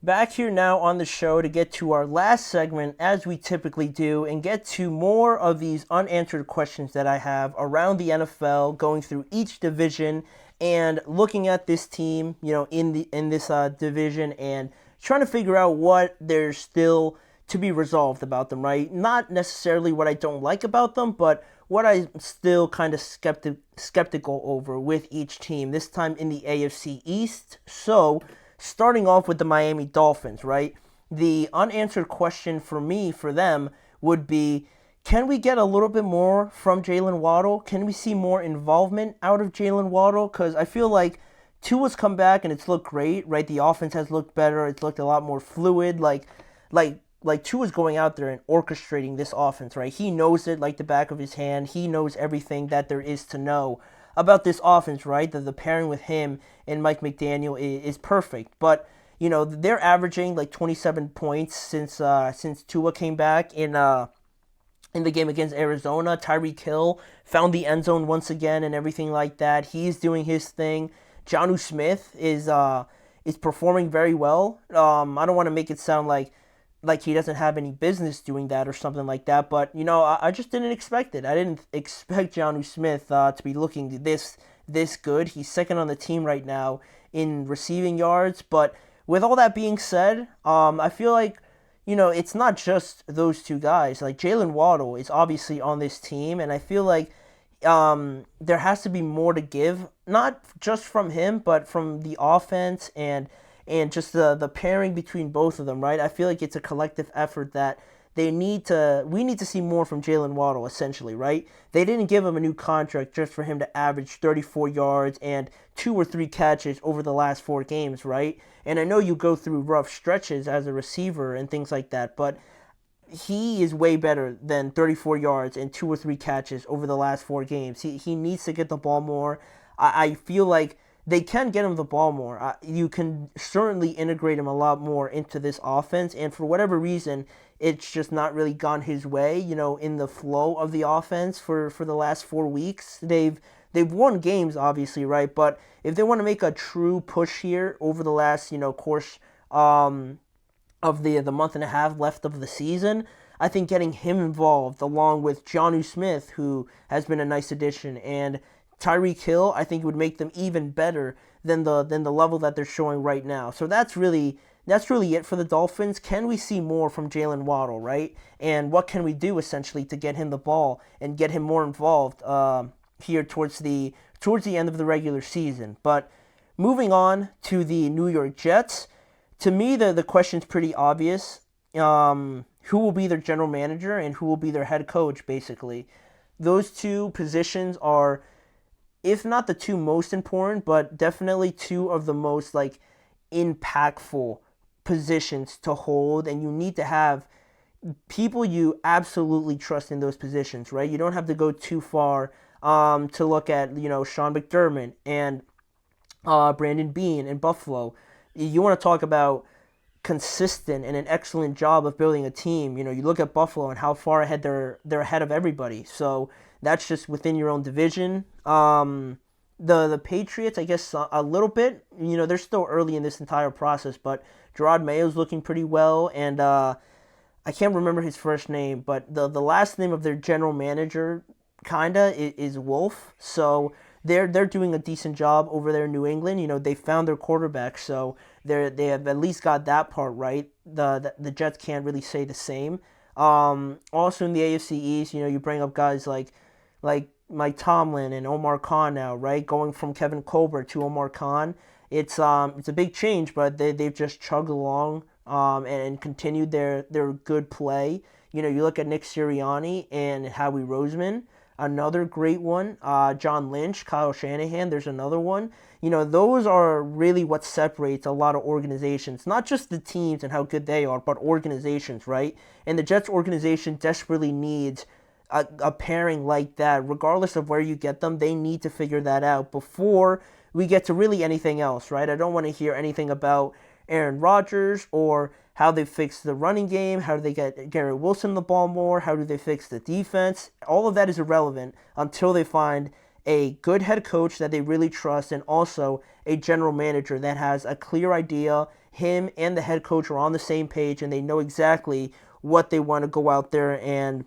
Back here now on the show to get to our last segment, as we typically do, and get to more of these unanswered questions that I have around the NFL, going through each division and looking at this team, in this division, and trying to figure out what there's still to be resolved about them. Right? Not necessarily what I don't like about them, but what I'm still kind of skeptical over with each team. This time in the AFC East, so starting off with the Miami Dolphins, right? The unanswered question for me, for them, would be, can we get a little bit more from Jalen Waddle? Can we see more involvement out of Jalen Waddle? Because I feel like Tua's come back and it's looked great, right? The offense has looked better. It's looked a lot more fluid. Like Tua's going out there and orchestrating this offense, right? He knows it like the back of his hand. He knows everything that there is to know about this offense, right? The pairing with him and Mike McDaniel is perfect. But they're averaging like 27 points since Tua came back in the game against Arizona. Tyreek Hill found the end zone once again and everything like that. He's doing his thing. Jonnu Smith is performing very well. I don't want to make it sound like he doesn't have any business doing that or something like that. But I just didn't expect it. I didn't expect Jonnu Smith to be looking this good. He's second on the team right now in receiving yards. But with all that being said, I feel like it's not just those two guys. Like Jalen Waddle is obviously on this team, and I feel like there has to be more to give, not just from him, but from the offense and just the pairing between both of them, right? I feel like it's a collective effort that we need to see more from Jalen Waddle, essentially, right? They didn't give him a new contract just for him to average 34 yards and 2 or 3 catches over the last 4 games, right? And I know you go through rough stretches as a receiver and things like that, but he is way better than 34 yards and 2 or 3 catches over the last 4 games. He needs to get the ball more. I feel like they can get him the ball more. You can certainly integrate him a lot more into this offense, and for whatever reason, it's just not really gone his way. In the flow of the offense for the last 4 weeks, they've won games, obviously, right? But if they want to make a true push here over the last course of the month and a half left of the season, I think getting him involved along with Jonnu Smith, who has been a nice addition, and Tyreek Hill, I think would make them even better than the level that they're showing right now. So that's really it for the Dolphins. Can we see more from Jalen Waddle, right? And what can we do essentially to get him the ball and get him more involved here towards the end of the regular season? But moving on to the New York Jets, to me the question's pretty obvious. Who will be their general manager and who will be their head coach? Basically, those two positions are, if not the two most important, but definitely two of the most impactful positions to hold, and you need to have people you absolutely trust in those positions, right? You don't have to go too far to look at Sean McDermott and Brandon Beane in Buffalo. You want to talk about consistent and an excellent job of building a team. You look at Buffalo and how far ahead they're ahead of everybody. So that's just within your own division. The Patriots, I guess, a little bit. They're still early in this entire process, but Gerard Mayo's looking pretty well, and I can't remember his first name, but the last name of their general manager kinda is Wolf. So they're doing a decent job over there in New England. They found their quarterback, so they have at least got that part right. The Jets can't really say the same. Also in the AFC East, you bring up guys like Mike Tomlin and Omar Khan now, right? Going from Kevin Colbert to Omar Khan, it's a big change, but they've just chugged along and continued their good play. You look at Nick Sirianni and Howie Roseman, another great one. John Lynch, Kyle Shanahan, there's another one. Those are really what separates a lot of organizations, not just the teams and how good they are, but organizations, right? And the Jets organization desperately needs a pairing like that. Regardless of where you get them, they need to figure that out before we get to really anything else, right? I don't want to hear anything about Aaron Rodgers or how they fix the running game, how do they get Garrett Wilson the ball more, how do they fix the defense. All of that is irrelevant until they find a good head coach that they really trust, and also a general manager that has a clear idea. Him and the head coach are on the same page, and they know exactly what they want to go out there and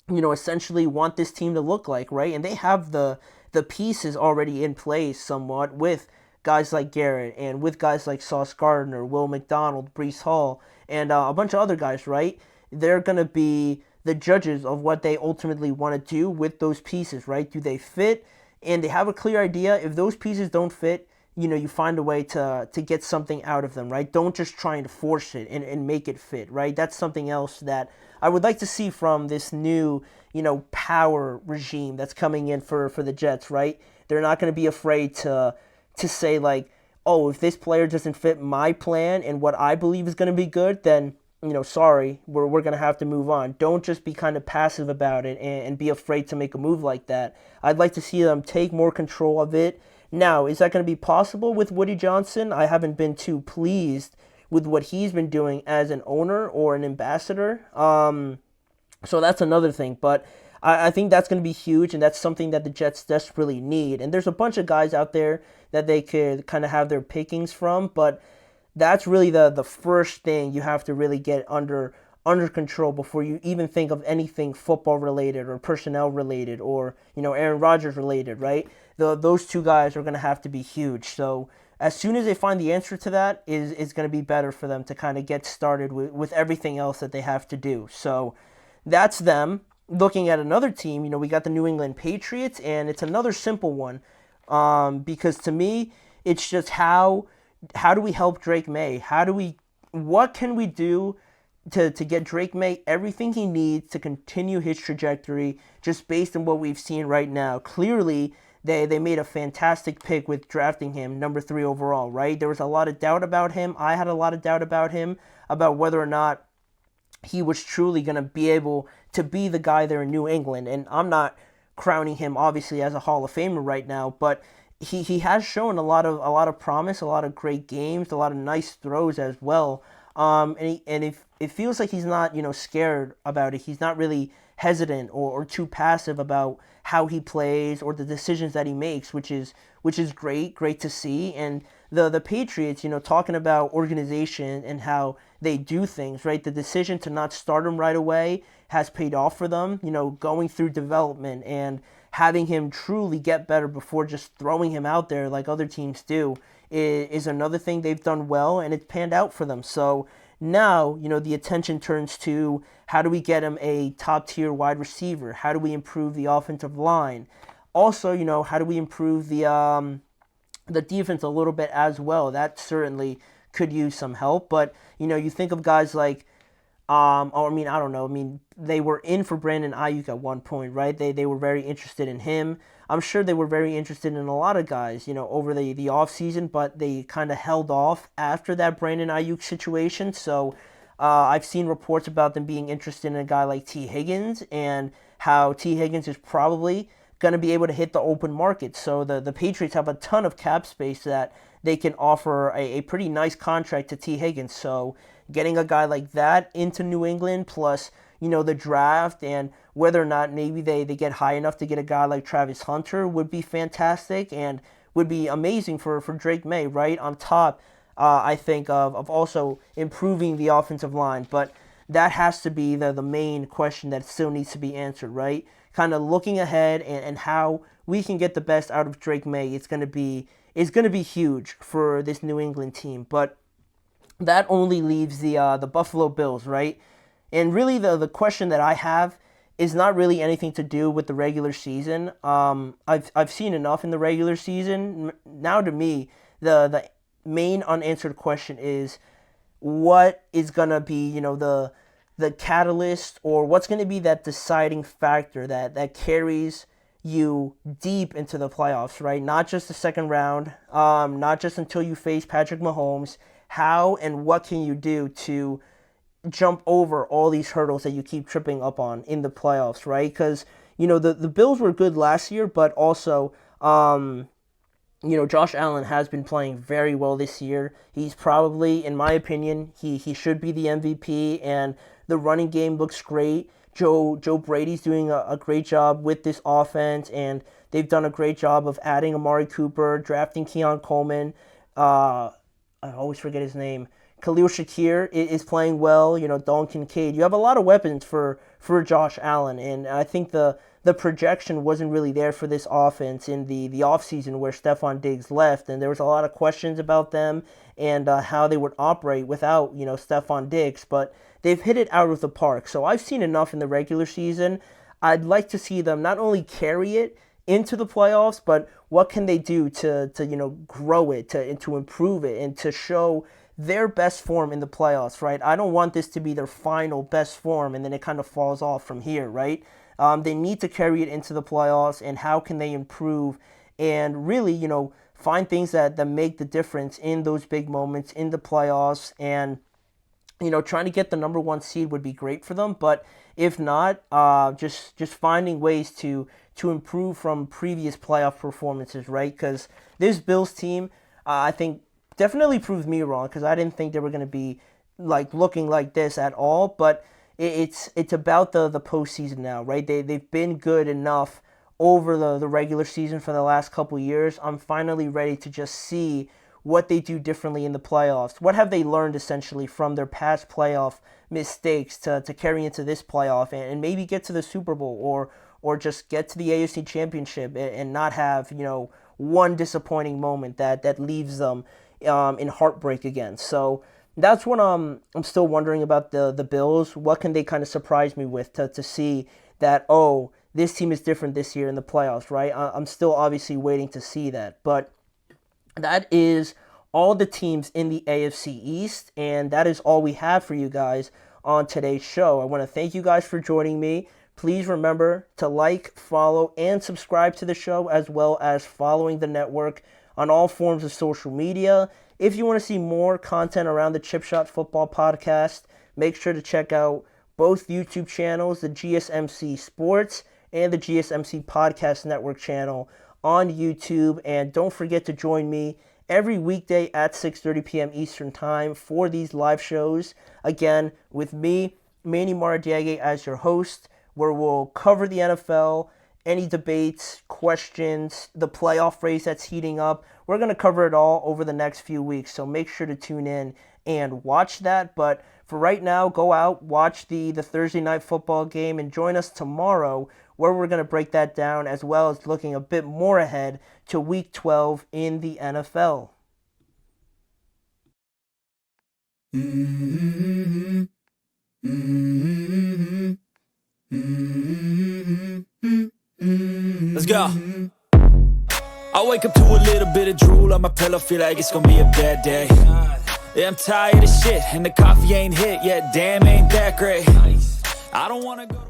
essentially want this team to look like, right? And they have the pieces already in place somewhat with guys like Garrett and with guys like Sauce Gardner, Will McDonald, Breece Hall, and a bunch of other guys, right? They're going to be the judges of what they ultimately want to do with those pieces, right? Do they fit? And they have a clear idea. If those pieces don't fit, you find a way to get something out of them, right? Don't just try and force it and make it fit, right? That's something else that I would like to see from this new, power regime that's coming in for the Jets, right? They're not going to be afraid to say like, oh, if this player doesn't fit my plan and what I believe is going to be good, then sorry, we're going to have to move on. Don't just be kind of passive about it and be afraid to make a move like that. I'd like to see them take more control of it. Now, is that going to be possible with Woody Johnson? I haven't been too pleased with what he's been doing as an owner or an ambassador. So that's another thing. But I think that's going to be huge, and that's something that the Jets desperately need. And there's a bunch of guys out there that they could kind of have their pickings from, but that's really the first thing you have to really get under control before you even think of anything football related or personnel related or Aaron Rodgers related, right? Those two guys are going to have to be huge. So as soon as they find the answer to that, is going to be better for them to kind of get started with everything else that they have to do. So that's them. Looking at another team, we got the New England Patriots, and it's another simple one, because to me, it's just how do we help Drake May? What can we do to get Drake May everything he needs to continue his trajectory just based on what we've seen right now? Clearly, they made a fantastic pick with drafting him number 3 overall, right? There was a lot of doubt about him. I had a lot of doubt about him, about whether or not he was truly going to be able to be the guy there in New England. And I'm not crowning him, obviously, as a Hall of Famer right now, but he has shown a lot of promise, a lot of great games, a lot of nice throws as well. And it feels like he's not scared about it. He's not really hesitant or too passive about how he plays or the decisions that he makes, which is great to see. And the Patriots, talking about organization and how they do things, right? The decision to not start him right away has paid off for them, going through development and having him truly get better before just throwing him out there like other teams do is another thing they've done well, and it's panned out for them. So now, the attention turns to how do we get him a top-tier wide receiver? How do we improve the offensive line? Also, how do we improve the defense a little bit as well? That certainly could use some help. But, you think of guys like, I don't know. They were in for Brandon Ayuk at one point, right? They were very interested in him. I'm sure they were very interested in a lot of guys, over the offseason, but they kind of held off after that Brandon Ayuk situation. So I've seen reports about them being interested in a guy like T. Higgins, and how T. Higgins is probably going to be able to hit the open market. So the Patriots have a ton of cap space that they can offer a pretty nice contract to T. Higgins. So getting a guy like that into New England, plus the draft, and whether or not maybe they get high enough to get a guy like Travis Hunter would be fantastic and would be amazing for Drake May, right? On top, I think, of also improving the offensive line. But that has to be the main question that still needs to be answered, right? Kind of looking ahead and how we can get the best out of Drake May. It's going to be huge for this New England team. But that only leaves the Buffalo Bills, right? And really, the question that I have is not really anything to do with the regular season. I've seen enough in the regular season. Now, to me, the main unanswered question is, what is gonna be the catalyst, or what's gonna be that deciding factor that carries you deep into the playoffs, right? Not just the second round, not just until you face Patrick Mahomes. How and what can you do to jump over all these hurdles that you keep tripping up on in the playoffs, right? Because, the Bills were good last year, but also, Josh Allen has been playing very well this year. He's probably, in my opinion, he should be the MVP, and the running game looks great. Joe Brady's doing a great job with this offense, and they've done a great job of adding Amari Cooper, drafting Keon Coleman. I always forget his name. Khalil Shakir is playing well. Dalton Kincaid. You have a lot of weapons for Josh Allen, and I think the projection wasn't really there for this offense in the offseason where Stephon Diggs left, and there was a lot of questions about them and how they would operate without, Stephon Diggs, but they've hit it out of the park. So I've seen enough in the regular season. I'd like to see them not only carry it into the playoffs, but what can they do to grow it, to improve it, and to show their best form in the playoffs, right? I don't want this to be their final best form and then it kind of falls off from here, right? They need to carry it into the playoffs, and how can they improve and really, find things that make the difference in those big moments in the playoffs. And, trying to get the number 1 seed would be great for them. But if not, just finding ways to improve from previous playoff performances, right? Because this Bills team, I think, definitely proved me wrong, because I didn't think they were going to be looking like this at all. But it's about the postseason now, right? They've been good enough over the regular season for the last couple years. I'm finally ready to just see what they do differently in the playoffs. What have they learned essentially from their past playoff mistakes to carry into this playoff and maybe get to the Super Bowl or just get to the AFC Championship and not have one disappointing moment that leaves them in heartbreak again. So that's what I'm still wondering about the Bills. What can they kind of surprise me with to see that, oh, this team is different this year in the playoffs, right? I'm still obviously waiting to see that. But that is all the teams in the AFC East, and that is all we have for you guys on today's show. I want to thank you guys for joining me. Please remember to like, follow, and subscribe to the show, as well as following the network on all forms of social media. If you want to see more content around the Chip Shot Football Podcast, make sure to check out both YouTube channels, the GSMC Sports and the GSMC Podcast Network channel on YouTube. And don't forget to join me every weekday at 6:30 p.m. Eastern Time for these live shows. Again, with me, Manny Maradiaga, as your host, where we'll cover the NFL, any debates, questions, the playoff race that's heating up. We're going to cover it all over the next few weeks, so make sure to tune in and watch that. But for right now, go out, watch the Thursday night football game, and join us tomorrow, where we're going to break that down, as well as looking a bit more ahead to Week 12 in the NFL. Mm-hmm. Mm-hmm. Mm-hmm. Let's go. I wake up to a little bit of drool on my pillow, feel like it's gonna be a bad day. Yeah, I'm tired of shit, and the coffee ain't hit yet, damn, ain't that great. I don't wanna go to